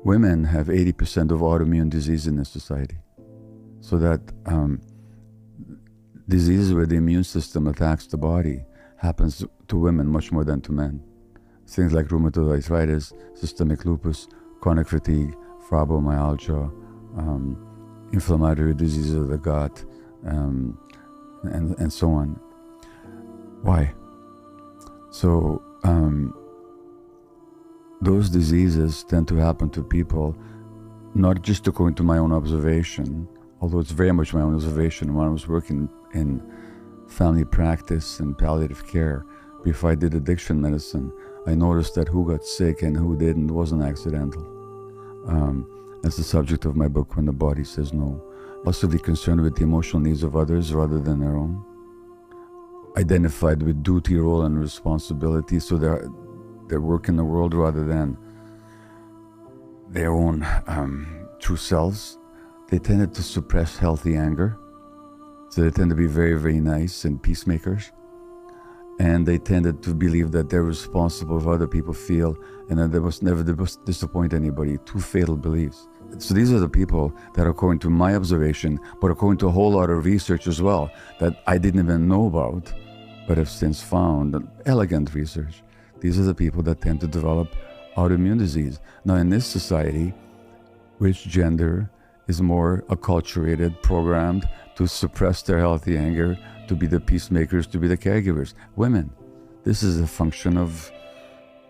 women have 80% of autoimmune disease in this society. So that diseases where the immune system attacks the body happens to women much more than to men. Things like rheumatoid arthritis, systemic lupus, chronic fatigue, fibromyalgia, inflammatory diseases of the gut, and so on. Why? So those diseases tend to happen to people, not just according to my own observation, although it's very much my own observation. When I was working in family practice and palliative care, before I did addiction medicine, I noticed that who got sick and who didn't wasn't accidental. That's the subject of my book, When the Body Says No. Also be concerned with the emotional needs of others rather than their own. Identified with duty, role, and responsibility, so their work in the world rather than their own true selves. They tended to suppress healthy anger, so they tend to be very, very nice and peacemakers. And they tended to believe that they're responsible for how other people feel and that they must never disappoint anybody. Two fatal beliefs. So these are the people that, according to my observation, but according to a whole lot of research as well, that I didn't even know about, but have since found, elegant research, these are the people that tend to develop autoimmune disease. Now in this society, which gender is more acculturated, programmed to suppress their healthy anger, to be the peacemakers, to be the caregivers? Women. This is a function of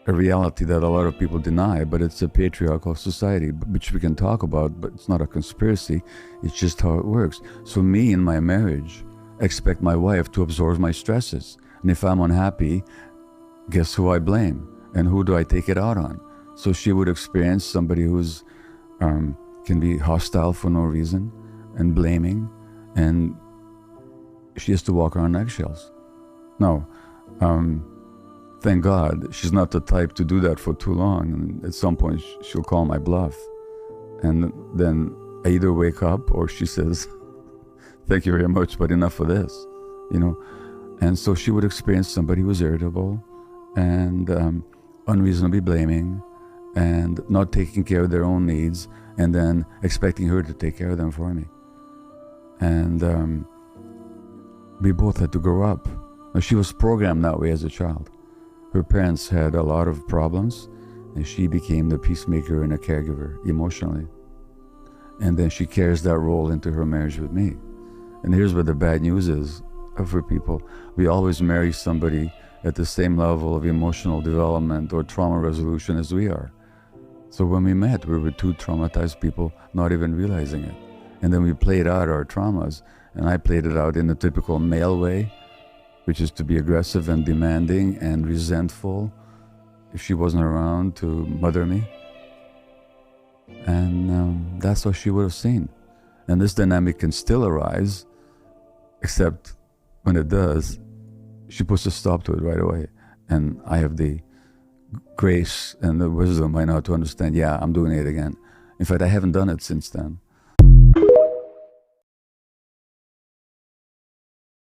a reality that a lot of people deny, but it's a patriarchal society, which we can talk about, but it's not a conspiracy. It's just how it works. So me in my marriage expect my wife to absorb my stresses. And if I'm unhappy, guess who I blame? And who do I take it out on? So she would experience somebody who's can be hostile for no reason and blaming, and she has to walk around eggshells. Now, thank God she's not the type to do that for too long, and at some point she'll call my bluff, and then I either wake up or she says, thank you very much, but enough of this, you know. And so she would experience somebody who was irritable and unreasonably blaming and not taking care of their own needs, and then expecting her to take care of them for me. And we both had to grow up. Now, she was programmed that way as a child. Her parents had a lot of problems, and she became the peacemaker and a caregiver emotionally. And then she carries that role into her marriage with me. And here's what the bad news is for people. We always marry somebody at the same level of emotional development or trauma resolution as we are. So when we met, we were two traumatized people, not even realizing it. And then we played out our traumas, and I played it out in the typical male way, which is to be aggressive and demanding and resentful if she wasn't around to mother me. And that's what she would have seen. And this dynamic can still arise, except when it does, she puts a stop to it right away. And I have the grace and the wisdom by now to understand, yeah, I'm doing it again. In fact, I haven't done it since then.